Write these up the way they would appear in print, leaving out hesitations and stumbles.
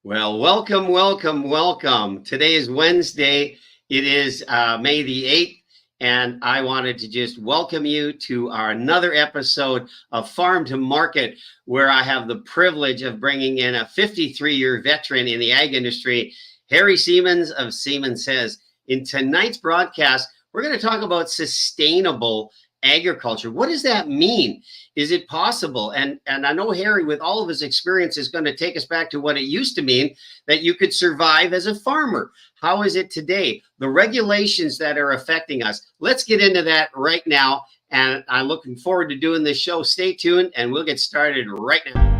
Well, welcome, welcome, welcome. Today is Wednesday. It is May the 8th, and I wanted to just welcome you to our another episode of Farm to Market, where I have the privilege of bringing in a 53-year veteran in the ag industry, Harry Siemens of Siemens Says. In tonight's broadcast, we're going to talk about sustainable agriculture. What does that mean? Is it possible? And I know Harry, with all of his experience, is going to take us back to what it used to mean that you could survive as a farmer. How is it today? The regulations that are affecting us. Let's get into that right now. And I'm looking forward to doing this show. Stay tuned and we'll get started right now.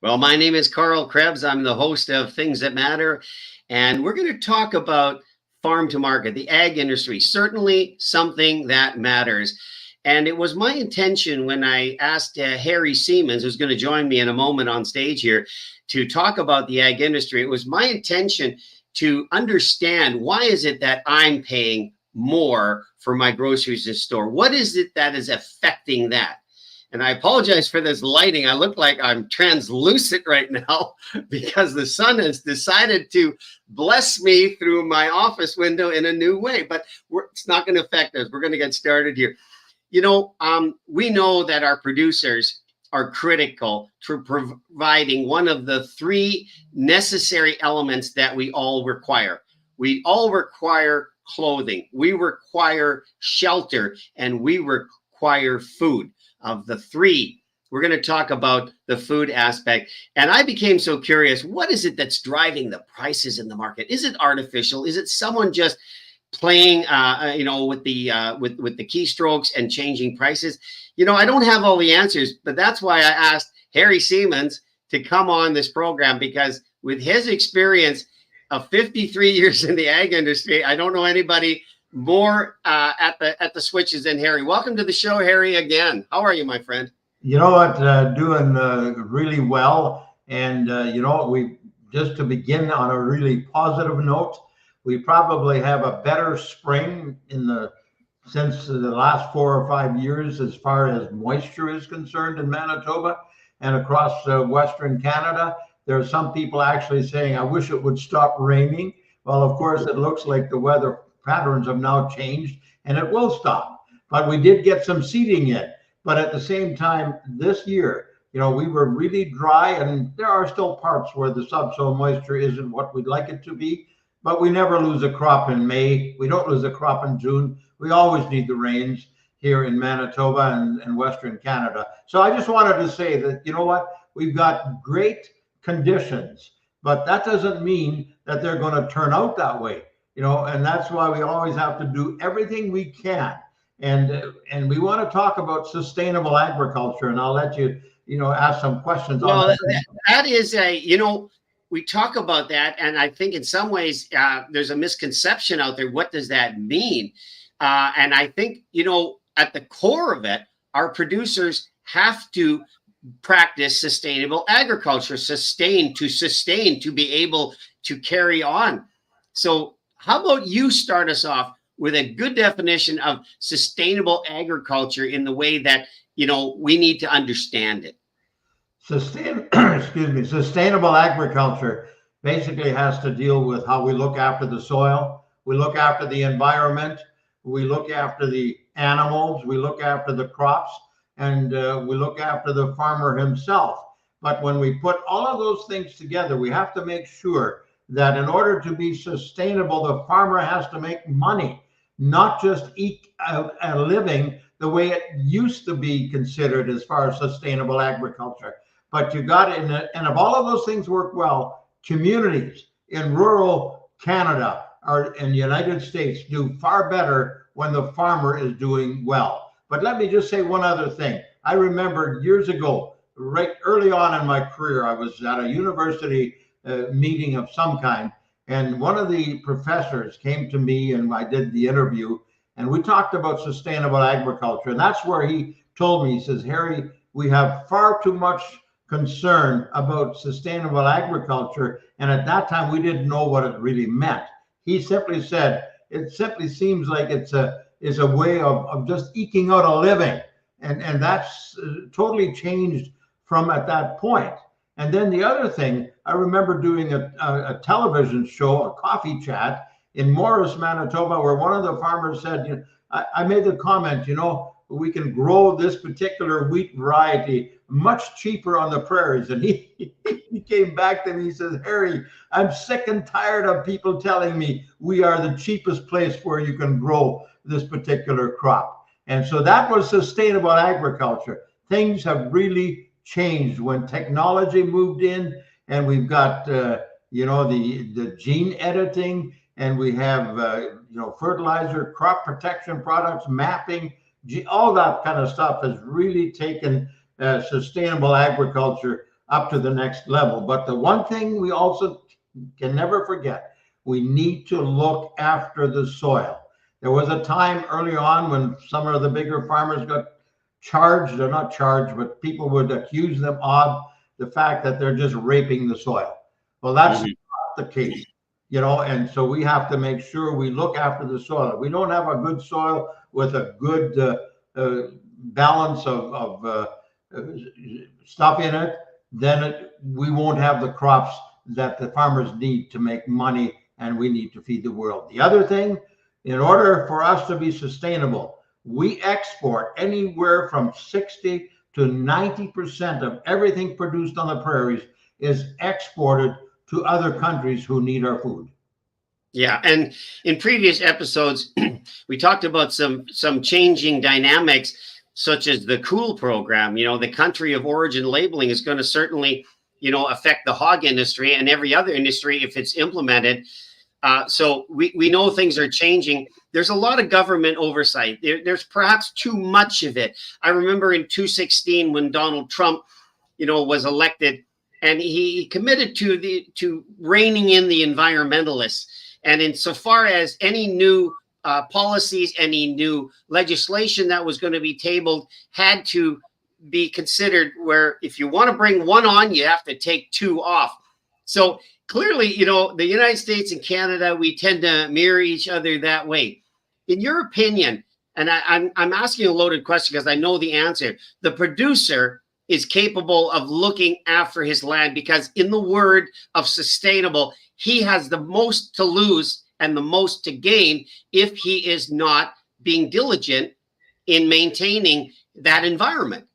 Well, my name is Carl Krebs. I'm the host of Things That Matter, and we're going to talk about farm to market, the ag industry, certainly something that matters. And it was my intention when I asked Harry Siemens, who's going to join me in a moment on stage here, to talk about the ag industry. It was my intention to understand, why is it that I'm paying more for my groceries in store? What is it that is affecting that? And I apologize for this lighting. I look like I'm translucent right now because the sun has decided to bless me through my office window in a new way. But it's not going to affect us. We're going to get started here. You know, we know that our producers are critical to providing one of the three necessary elements that we all require. We all require clothing, we require shelter, and we require food. Of the three, we're going to talk about the food aspect. And I became so curious, what is it that's driving the prices in the market? Is it artificial? Is it someone just playing, with the keystrokes and changing prices? You know, I don't have all the answers, but that's why I asked Harry Siemens to come on this program, because with his experience of 53 years in the ag industry, I don't know anybody more at the switches than Harry. Welcome to the show, Harry, again. How are you, my friend? You know what, doing really well. And we just to begin on a really positive note, we probably have a better spring since the last 4 or 5 years as far as moisture is concerned in Manitoba and across Western Canada. There are some people actually saying, I wish it would stop raining. Well, of course, it looks like the weather patterns have now changed and it will stop. But we did get some seeding in. But at the same time, this year, we were really dry, and there are still parts where the subsoil moisture isn't what we'd like it to be. But we never lose a crop in May. We don't lose a crop in June. We always need the rains here in Manitoba and Western Canada. So I just wanted to say that, you know what, we've got great conditions, but that doesn't mean that they're going to turn out that way. And that's why we always have to do everything we can. And we want to talk about sustainable agriculture, and I'll let you, ask some questions. Well, that is we talk about that, and I think in some ways there's a misconception out there. What does that mean? And I think, at the core of it, our producers have to practice sustainable agriculture, to be able to carry on. So how about you start us off with a good definition of sustainable agriculture in the way that, we need to understand it? Sustainable agriculture basically has to deal with how we look after the soil, we look after the environment, we look after the animals, we look after the crops, and we look after the farmer himself. But when we put all of those things together, we have to make sure that in order to be sustainable, the farmer has to make money, not just eke out a living the way it used to be considered as far as sustainable agriculture. But you got it, and if all of those things work well, communities in rural Canada or in the United States do far better when the farmer is doing well. But let me just say one other thing. I remember years ago, right early on in my career, I was at a university meeting of some kind. And one of the professors came to me and I did the interview, and we talked about sustainable agriculture. And that's where he told me, he says, Harry, we have far too much concern about sustainable agriculture. And at that time, we didn't know what it really meant. He simply said, it simply seems like it's a way of just eking out a living. And that's totally changed from at that point. And then the other thing, I remember doing a television show, a coffee chat in Morris, Manitoba, where one of the farmers said, you know, I made the comment, you know, we can grow this particular wheat variety much cheaper on the prairies. And he came back to me, he says, Harry, I'm sick and tired of people telling me we are the cheapest place where you can grow this particular crop. And so that was sustainable agriculture. Things have really changed when technology moved in, and we've got, you know, the gene editing, and we have, you know, fertilizer, crop protection products, mapping, all that kind of stuff has really taken sustainable agriculture up to the next level. But the one thing we also can never forget, we need to look after the soil. There was a time early on when some of the bigger farmers got charged, or not charged, but people would accuse them of the fact that they're just raping the soil. Well, that's not the case, you know, and so we have to make sure we look after the soil. If we don't have a good soil with a good balance of stuff in it, then we won't have the crops that the farmers need to make money, and we need to feed the world. The other thing, in order for us to be sustainable, we export anywhere from 60 to 90% of everything produced on the prairies is exported to other countries who need our food. Yeah, and in previous episodes, we talked about some changing dynamics, such as the COOL program. You know, the country of origin labeling is going to certainly, you know, affect the hog industry and every other industry if it's implemented. So we know things are changing. There's a lot of government oversight. There's perhaps too much of it. I remember in 2016 when Donald Trump, you know, was elected, and he committed to reining in the environmentalists. And insofar as any new policies, any new legislation that was going to be tabled had to be considered, where if you want to bring one on, you have to take two off. So clearly, you know, the United States and Canada, we tend to mirror each other that way. In your opinion, and I'm asking a loaded question because I know the answer, the producer is capable of looking after his land, because in the word of sustainable, he has the most to lose and the most to gain if he is not being diligent in maintaining that environment.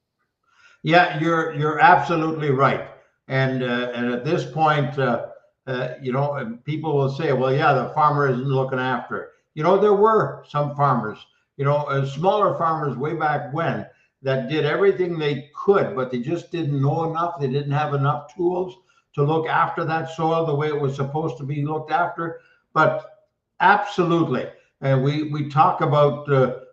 Yeah, you're absolutely right. And at this point, you know, people will say, well, yeah, the farmer isn't looking after it. You know, there were some farmers, you know, smaller farmers way back when, that did everything they could, but they just didn't know enough. They didn't have enough tools to look after that soil the way it was supposed to be looked after. But absolutely, we talk about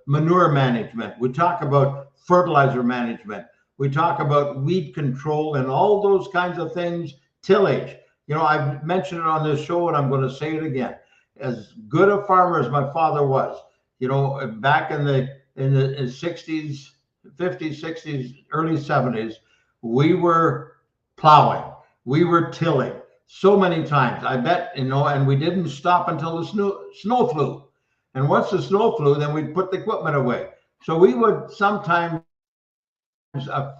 manure management. We talk about fertilizer management. We talk about weed control and all those kinds of things, tillage. You know, I've mentioned it on this show, and I'm going to say it again. As good a farmer as my father was, you know, back in the 60s, 50s, 60s, early 70s, we were plowing, we were tilling so many times. I bet, you know, and we didn't stop until the snow flew. And once the snow flew, then we'd put the equipment away. So we would sometimes, a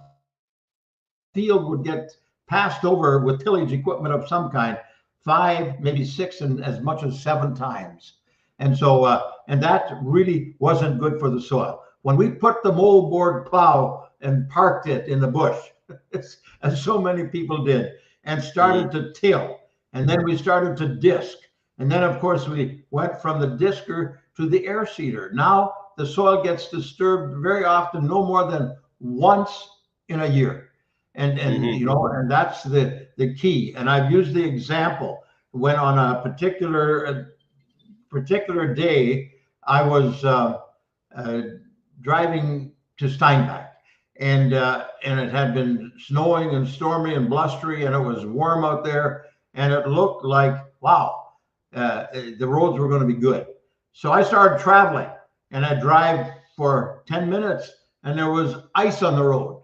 field would get passed over with tillage equipment of some kind 5, maybe 6, and as much as 7 times. And so, and that really wasn't good for the soil. When we put the moldboard plow and parked it in the bush, as so many people did, and started to till, and then we started to disc, and then of course we went from the discer to the air seeder. Now the soil gets disturbed very often, no more than once in a year. And you know, and that's the key. And I've used the example when on a particular day I was driving to Steinbach, and it had been snowing and stormy and blustery, and it was warm out there. and it looked like, wow, the roads were going to be good. So I started traveling, and I'd drive for 10 minutes and there was ice on the road.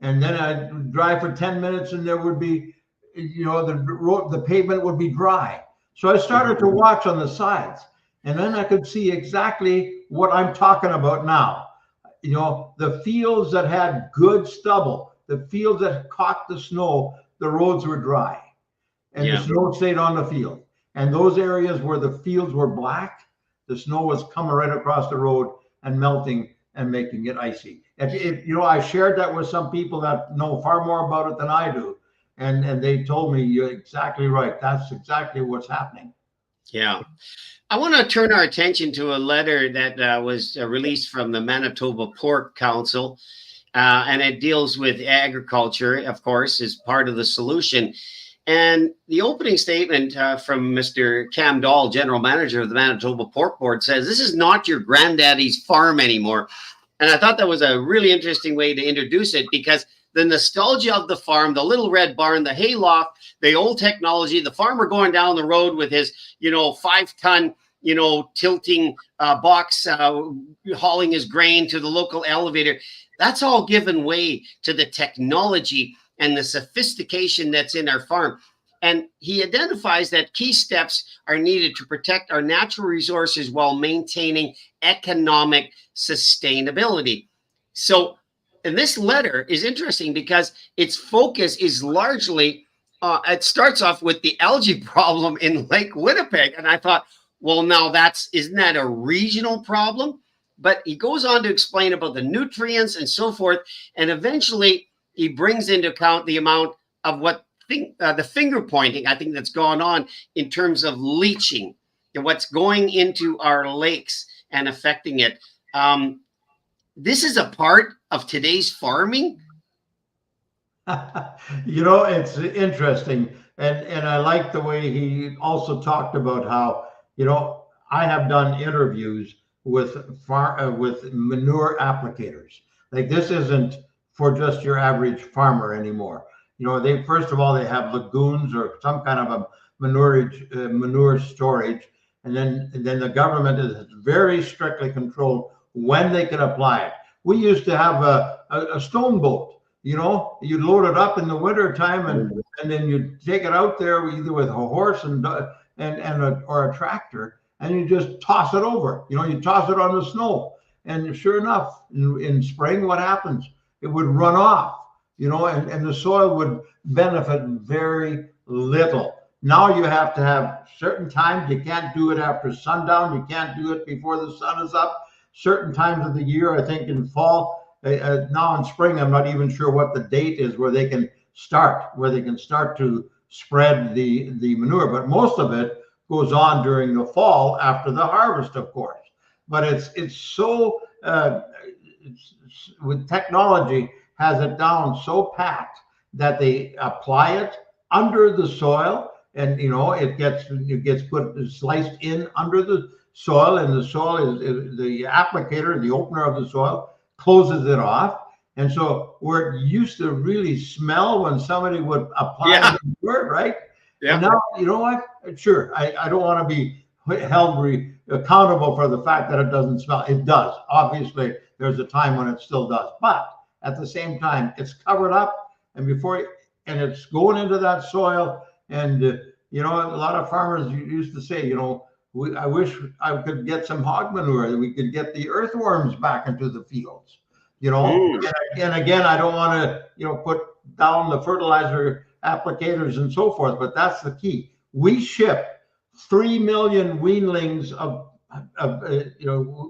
And then I'd drive for 10 minutes and there would be, the pavement would be dry. So I started to watch on the sides, and then I could see exactly what I'm talking about now. The fields that had good stubble, the fields that caught the snow, the roads were dry and the snow stayed on the field. And those areas where the fields were black, the snow was coming right across the road and melting and making it icy. I shared that with some people that know far more about it than I do. And they told me, you're exactly right. That's exactly what's happening. Yeah. I want to turn our attention to a letter that was released from the Manitoba Pork Council, and it deals with agriculture, of course, as part of the solution. And the opening statement from Mr. Cam Dahl, General Manager of the Manitoba Pork Board, says, "This is not your granddaddy's farm anymore." And I thought that was a really interesting way to introduce it, because the nostalgia of the farm, the little red barn, the hayloft, the old technology, the farmer going down the road with his, 5-ton, tilting box, hauling his grain to the local elevator. That's all given way to the technology and the sophistication that's in our farm. And he identifies that key steps are needed to protect our natural resources while maintaining economic sustainability. So, and this letter is interesting because its focus is largely, it starts off with the algae problem in Lake Winnipeg. And I thought, well, now isn't that a regional problem? But he goes on to explain about the nutrients and so forth. And eventually he brings into account the amount of the finger pointing, I think, that's gone on in terms of leaching and what's going into our lakes and affecting it. This is a part of today's farming. It's interesting. And I like the way he also talked about how, I have done interviews with manure applicators. Like, this isn't for just your average farmer anymore. First of all, they have lagoons or some kind of a manure storage. And then the government is very strictly controlled when they can apply it. We used to have a stone boat. You load it up in the winter time, and then you take it out there either with a horse or a tractor, and you just toss it over. You toss it on the snow, and sure enough, in spring, what happens? It would run off. And the soil would benefit very little. Now you have to have certain times. You can't do it after sundown. You can't do it before the sun is up. Certain times of the year, I think in fall. Now in spring, I'm not even sure what the date is where they can start to spread the manure. But most of it goes on during the fall after the harvest, of course. But it's so with technology has it down so packed that they apply it under the soil, and it gets sliced in under the soil, and the soil is the applicator, the opener of the soil, closes it off. And so where it used to really smell when somebody would apply the word, right? Yeah. And now, you know what? Sure, I don't want to be held accountable for the fact that it doesn't smell. It does. Obviously, there's a time when it still does. But at the same time, it's covered up, and it's going into that soil. And, a lot of farmers used to say, I wish I could get some hog manure, that we could get the earthworms back into the fields, And again, I don't want to, put down the fertilizer applicators and so forth, but that's the key. We ship 3 million weanlings of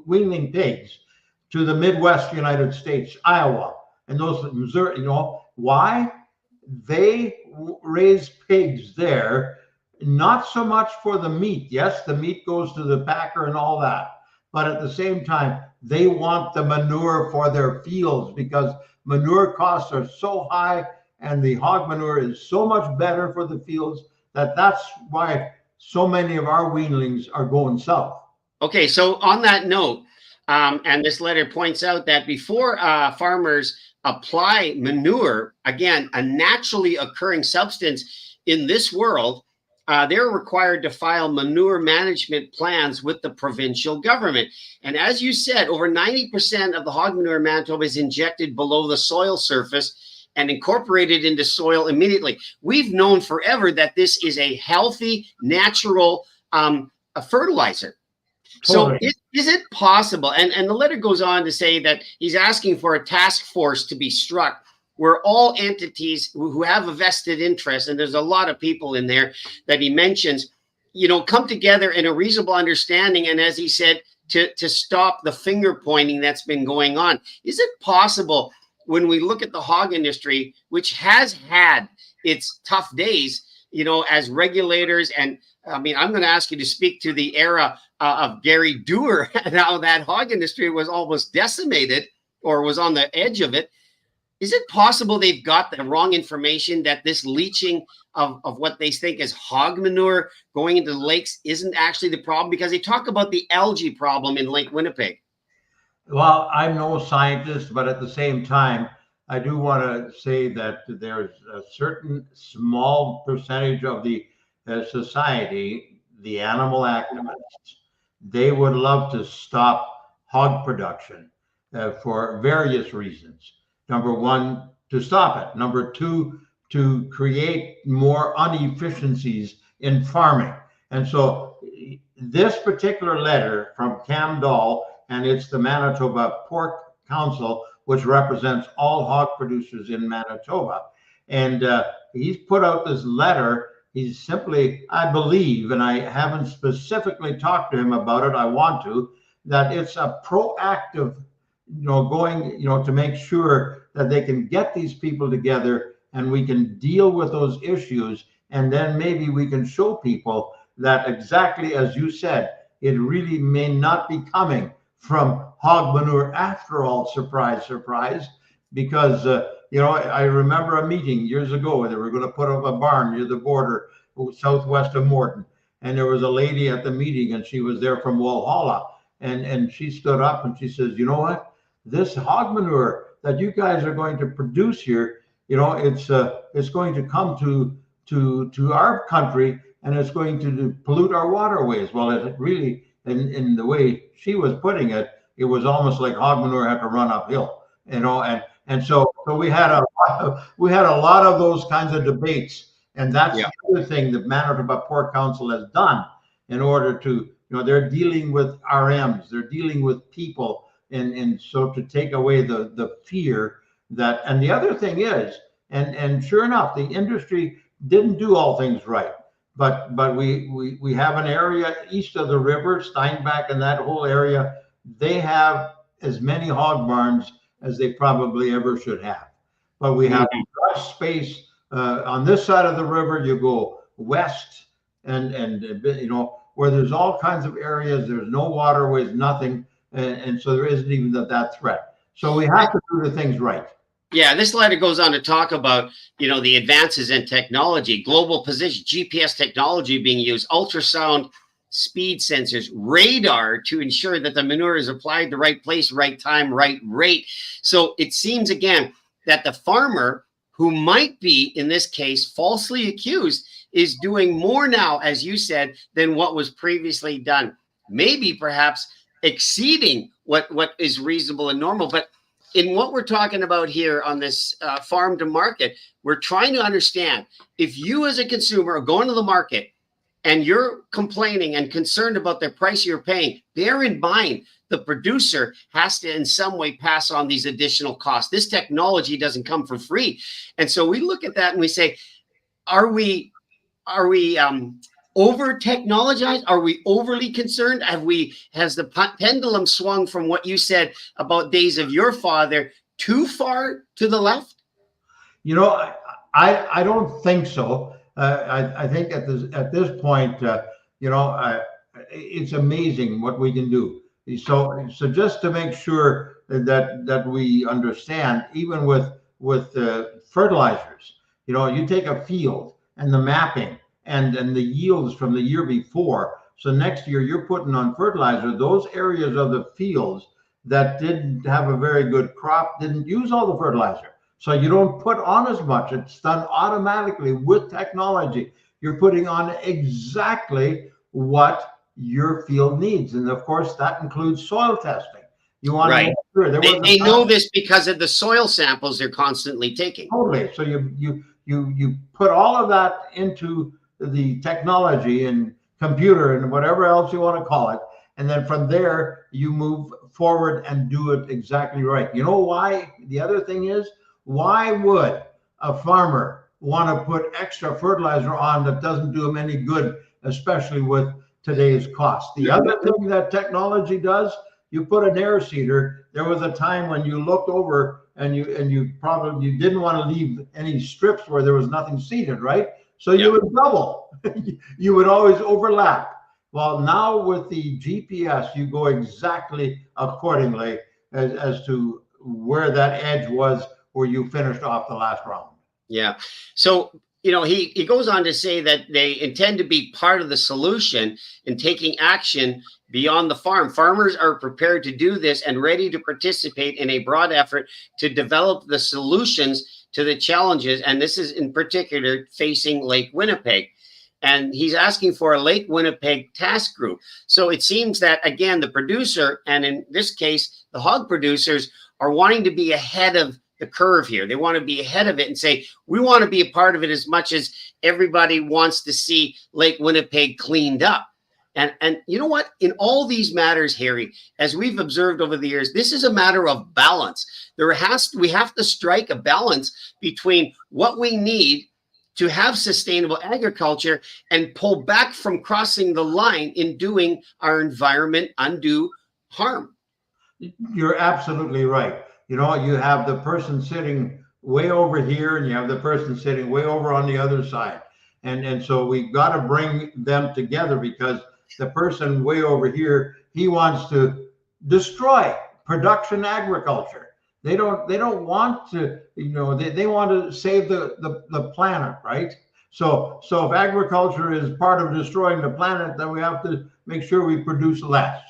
weanling pigs to the Midwest United States, Iowa, and those Missouri. Why? They raise pigs there. Not so much for the meat. Yes, the meat goes to the packer and all that. But at the same time, they want the manure for their fields, because manure costs are so high and the hog manure is so much better for the fields that's why so many of our weanlings are going south. Okay, so on that note, and this letter points out that before farmers apply manure, again, a naturally occurring substance in this world, they're required to file manure management plans with the provincial government. And as you said, over 90% of the hog manure in Manitoba is injected below the soil surface and incorporated into soil immediately. We've known forever that this is a healthy, natural a fertilizer. So is it possible, and the letter goes on to say that he's asking for a task force to be struck where all entities who have a vested interest, and there's a lot of people in there that he mentions, come together in a reasonable understanding. And as he said, to stop the finger pointing that's been going on. Is it possible, when we look at the hog industry, which has had its tough days, as regulators, and I mean, I'm going to ask you to speak to the era of Gary Dewar and how that hog industry was almost decimated or was on the edge of it. Is it possible they've got the wrong information, that this leaching of what they think is hog manure going into the lakes isn't actually the problem? Because they talk about the algae problem in Lake Winnipeg. Well, I'm no scientist, but at the same time, I do want to say that there's a certain small percentage of the society, the animal activists, they would love to stop hog production for various reasons. Number one, to stop it. Number two, to create more inefficiencies in farming. And so this particular letter from Cam Dahl, and it's the Manitoba Pork Council, which represents all hog producers in Manitoba. And he's put out this letter. He's simply, I believe, and I haven't specifically talked to him about it, I want to, that it's a proactive, going, to make sure that they can get these people together and we can deal with those issues. And then maybe we can show people that, exactly as you said, it really may not be coming from hog manure after all. Surprise, surprise. Because, I remember a meeting years ago where they were going to put up a barn near the border southwest of Morton. And there was a lady at the meeting, and she was there from Walhalla. And she stood up and she says, you know what? This hog manure that you guys are going to produce here, it's going to come to our country, and it's going to pollute our waterways. Well, it really, in the way she was putting it, it was almost like hog manure had to run uphill, and so we had a lot of those kinds of debates, and that's the other thing that Manitoba Pork Council has done in order to, they're dealing with RMs, they're dealing with people, and so to take away the fear that, and the other thing is, and sure enough, the industry didn't do all things right. But we have an area east of the river, Steinbach, and that whole area, they have as many hog barns as they probably ever should have. But we have much space on this side of the river. You go west, and where there's all kinds of areas. There's no waterways, nothing, and so there isn't even that threat. So we have to do the things right. Yeah, this letter goes on to talk about, the advances in technology, global position, GPS technology being used, ultrasound speed sensors, radar to ensure that the manure is applied the right place, right time, right rate. So it seems, again, that the farmer, who might be, in this case, falsely accused, is doing more now, as you said, than what was previously done. Maybe perhaps exceeding what is reasonable and normal. But in what we're talking about here on this farm to market, we're trying to understand, if you as a consumer are going to the market and you're complaining and concerned about the price you're paying, bear in mind the producer has to in some way pass on these additional costs. This technology doesn't come for free. And so we look at that and we say, are we over technologized? Are we overly concerned? Has the pendulum swung from what you said about days of your father too far to the left? I don't think so. I think at this point, it's amazing what we can do. So just to make sure that we understand, even with fertilizers, you take a field and the mapping and the yields from the year before. So next year you're putting on fertilizer. Those areas of the fields that didn't have a very good crop didn't use all the fertilizer. So you don't put on as much. It's done automatically with technology. you're putting on exactly what your field needs. And of course, that includes soil testing. You want to Right. make sure there was They a know time. this because of the soil samples they're constantly taking. Totally. So you put all of that into the technology and computer and whatever else you want to call it, and then from there you move forward and do it exactly right. You know why? The other thing is, why would a farmer want to put extra fertilizer on that doesn't do him any good, especially with today's cost? The other thing that technology does, you put an air seeder. There was a time when you looked over and you probably you didn't want to leave any strips where there was nothing seeded, right? So you would double. You would always overlap. Well, now with the GPS, you go exactly accordingly as to where that edge was where you finished off the last round. Yeah. So, he goes on to say that they intend to be part of the solution in taking action beyond the farm. Farmers are prepared to do this and ready to participate in a broad effort to develop the solutions to the challenges. And this is in particular facing Lake Winnipeg. And he's asking for a Lake Winnipeg task group. So it seems that, again, the producer, and in this case, the hog producers, are wanting to be ahead of the curve here. They want to be ahead of it and say, we want to be a part of it as much as everybody wants to see Lake Winnipeg cleaned up. And you know what? In all these matters, Harry, as we've observed over the years, this is a matter of balance. We have to strike a balance between what we need to have sustainable agriculture and pull back from crossing the line in doing our environment undue harm. You're absolutely right. You know, you have the person sitting way over here and you have the person sitting way over on the other side. And so we've got to bring them together, because the person way over here, he wants to destroy production agriculture. They don't want to, they want to save the planet, right? So if agriculture is part of destroying the planet, then we have to make sure we produce less.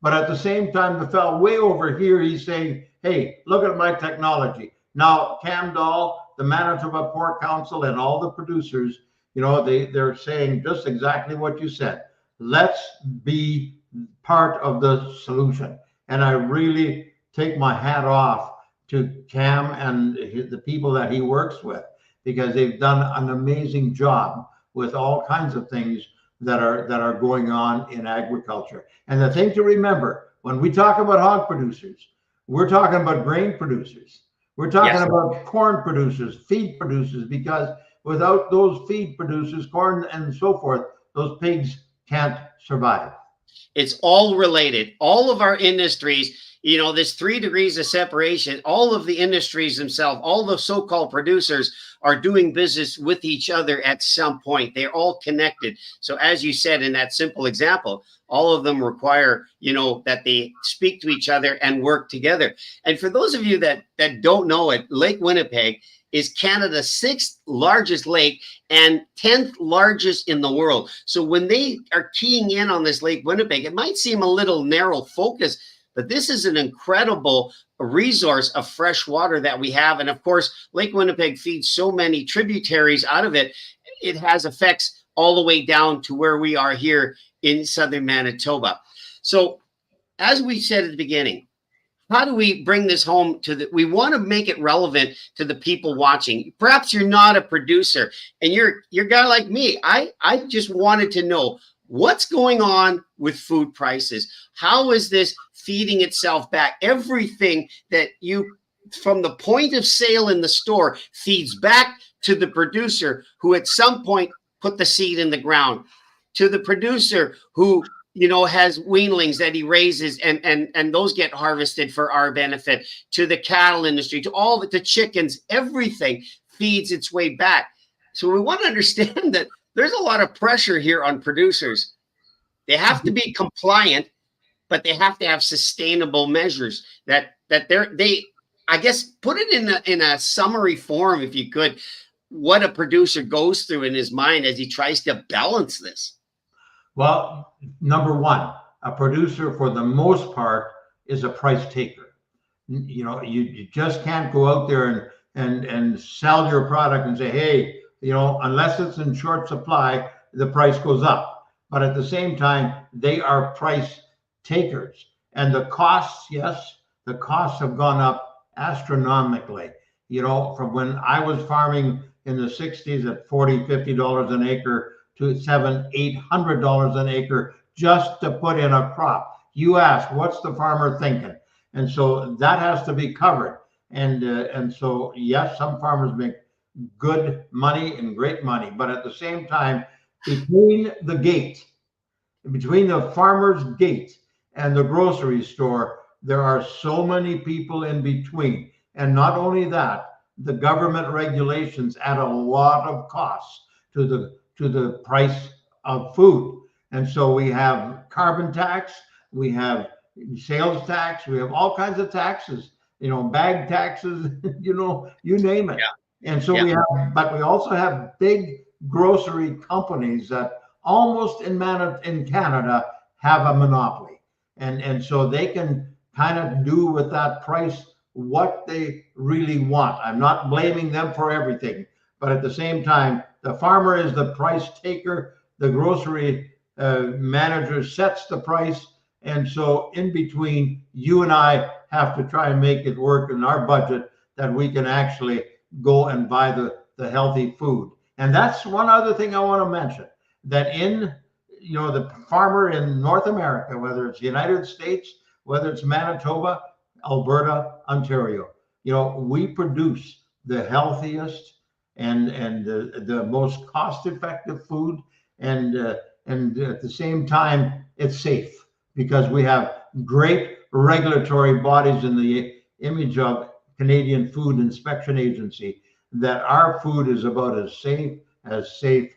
But at the same time, the fellow way over here, he's saying, hey, look at my technology. Now, Cam Dahl, the Manitoba Pork Council, and all the producers, they're saying just exactly what you said. Let's be part of the solution. And I really take my hat off to Cam and the people that he works with, because they've done an amazing job with all kinds of things that are going on in agriculture. And the thing to remember, when we talk about hog producers, we're talking about grain producers. We're talking about corn producers, feed producers, because without those feed producers, corn and so forth, those pigs can't survive. It's all related. All of our industries, this 3 degrees of separation, all of the industries themselves, all the so-called producers are doing business with each other at some point. They're all connected. So as you said in that simple example, all of them require, that they speak to each other and work together. And for those of you that don't know it, Lake Winnipeg is Canada's 6th largest lake and 10th largest in the world. So when they are keying in on this Lake Winnipeg, it might seem a little narrow focus, but this is an incredible resource of fresh water that we have. And of course, Lake Winnipeg feeds so many tributaries out of it. It has effects all the way down to where we are here in southern Manitoba. So as we said at the beginning, how do we bring this home we want to make it relevant to the people watching. Perhaps you're not a producer and you're a guy like me. I just wanted to know what's going on with food prices. How is this feeding itself back? Everything that from the point of sale in the store feeds back to the producer, who at some point put the seed in the ground, to the producer who has weanlings that he raises and those get harvested for our benefit, to the cattle industry, to all the chickens. Everything feeds its way back. So we want to understand that there's a lot of pressure here on producers. They have to be compliant, but they have to have sustainable measures that I guess put it in a summary form, if you could, what a producer goes through in his mind as he tries to balance this. Well, number one, a producer for the most part is a price taker. You just can't go out there and sell your product and say, hey, unless it's in short supply, the price goes up. But at the same time, they are price takers. And the costs, yes, the costs have gone up astronomically. From when I was farming in the 60s at $40, $50 an acre to $700, $800 an acre just to put in a crop. You ask, what's the farmer thinking? And so that has to be covered. And so, yes, some farmers make good money and great money, but at the same time, between the farmer's gate and the grocery store, there are so many people in between. And not only that, the government regulations add a lot of costs to the price of food. And so we have carbon tax, we have sales tax, we have all kinds of taxes, bag taxes, you name it. Yeah. And so but we also have big grocery companies that almost in Canada have a monopoly. And so they can kind of do with that price what they really want. I'm not blaming them for everything, but at the same time, the farmer is the price taker. The grocery manager sets the price. And so in between, you and I have to try and make it work in our budget that we can actually go and buy the healthy food. And that's one other thing I want to mention, that in the farmer in North America, whether it's the United States, whether it's Manitoba, Alberta, Ontario, we produce the healthiest and the most cost-effective food, and at the same time, it's safe because we have great regulatory bodies in the image of Canadian Food Inspection Agency, that our food is about as safe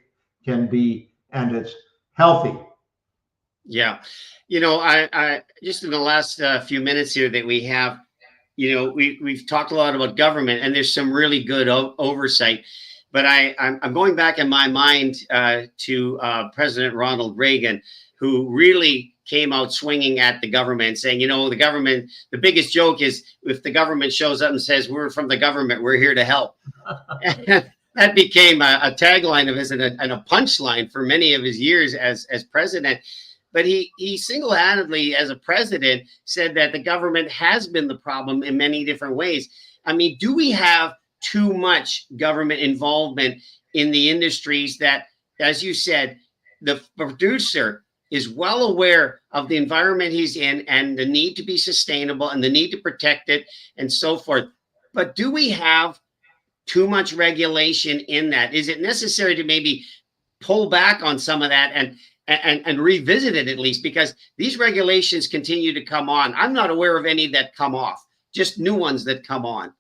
can be, and it's healthy. Yeah. I just in the last few minutes here that we have, we've talked a lot about government, and there's some really good oversight. But I'm going back in my mind to President Ronald Reagan, who really came out swinging at the government, saying, the government, the biggest joke is if the government shows up and says, we're from the government, we're here to help. That became a tagline of his and a punchline for many of his years as president. But he single-handedly, as a president, said that the government has been the problem in many different ways. I mean, do we have too much government involvement in the industries that, as you said, the producer is well aware of the environment he's in and the need to be sustainable and the need to protect it and so forth? But do we have too much regulation in that? Is it necessary to maybe pull back on some of that and revisit it at least, because these regulations continue to come on? I'm not aware of any that come off, just new ones that come on.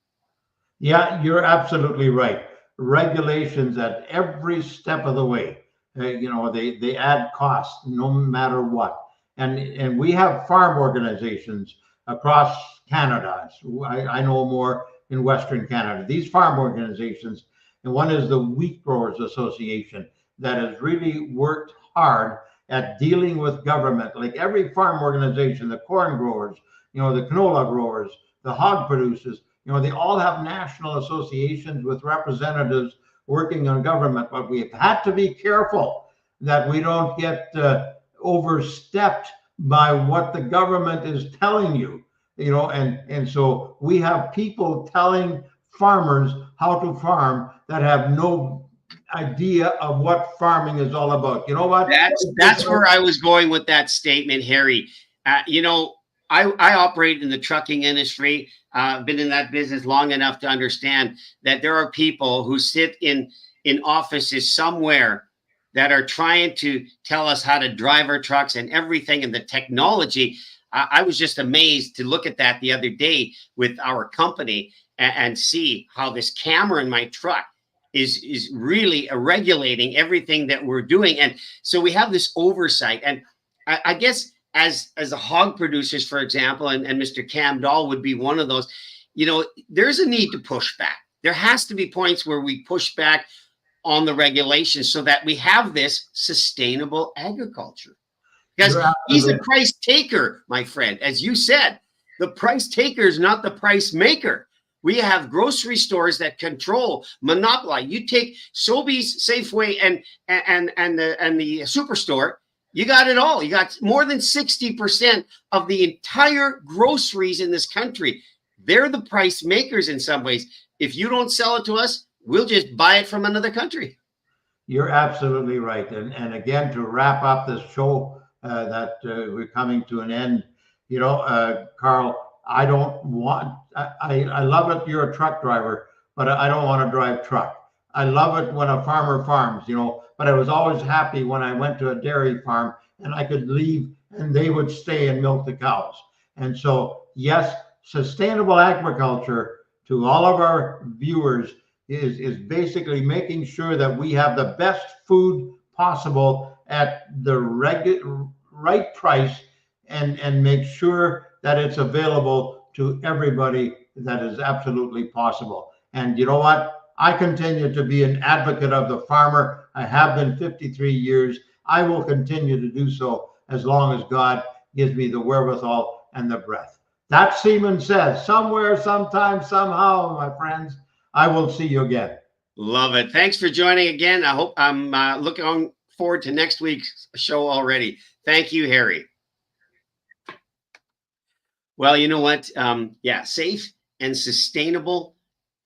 Yeah, you're absolutely right. Regulations at every step of the way. They add costs no matter what. And we have farm organizations across Canada. I know more in Western Canada. These farm organizations, and one is the Wheat Growers Association, that has really worked hard at dealing with government. Like every farm organization, the corn growers, the canola growers, the hog producers, they all have national associations with representatives working on government. But we've had to be careful that we don't get overstepped by what the government is telling you, and so we have people telling farmers how to farm that have no idea of what farming is all about. You know what? That's where I was going with that statement, Harry. I operate in the trucking industry. I've been in that business long enough to understand that there are people who sit in offices somewhere that are trying to tell us how to drive our trucks and everything, and the technology. I was just amazed to look at that the other day with our company and see how this camera in my truck is really regulating everything that we're doing. And so we have this oversight. And I guess as the hog producers, for example, and Mr. Cam Dahl would be one of those, there's a need to push back. There has to be points where we push back on the regulations so that we have this sustainable agriculture. Because he's a price taker, my friend. As you said, the price taker is not the price maker. We have grocery stores that control, monopolize. You take Sobeys, Safeway, and the superstore. You got it all. You got more than 60% of the entire groceries in this country. They're the price makers in some ways. If you don't sell it to us, we'll just buy it from another country. You're absolutely right. And again, to wrap up this show, that we're coming to an end, Carl, I don't want, I love it. You're a truck driver, but I don't want to drive truck. I love it when a farmer farms, but I was always happy when I went to a dairy farm and I could leave and they would stay and milk the cows. And so, yes, sustainable agriculture, to all of our viewers, is basically making sure that we have the best food possible at the right price, and make sure that it's available to everybody that is absolutely possible. And you know what? I continue to be an advocate of the farmer. I have been 53 years. I will continue to do so as long as God gives me the wherewithal and the breath. That Siemens says, somewhere, sometime, somehow, my friends, I will see you again. Love it. Thanks for joining again. I hope I'm looking forward to next week's show already. Thank you, Harry. Well, you know what? Yeah, safe and sustainable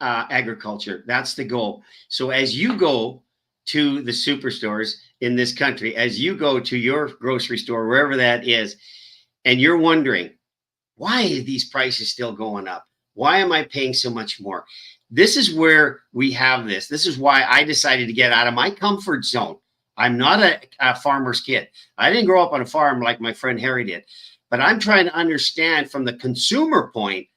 agriculture. That's the goal. So as you go to the superstores in this country, as you go to your grocery store, wherever that is, and you're wondering, why are these prices still going up? Why am I paying so much more? This is where we have this. This is why I decided to get out of my comfort zone. I'm not a farmer's kid. I didn't grow up on a farm like my friend Harry did, but I'm trying to understand from the consumer point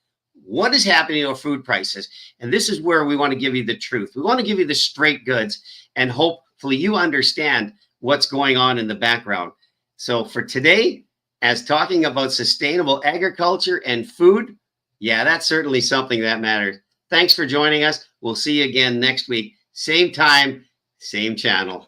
what is happening to food prices. And this is where we want to give you the truth. We want to give you the straight goods, and hopefully you understand what's going on in the background. So for today, as talking about sustainable agriculture and food, yeah, that's certainly something that matters. Thanks for joining us. We'll see you again next week. Same time, same channel.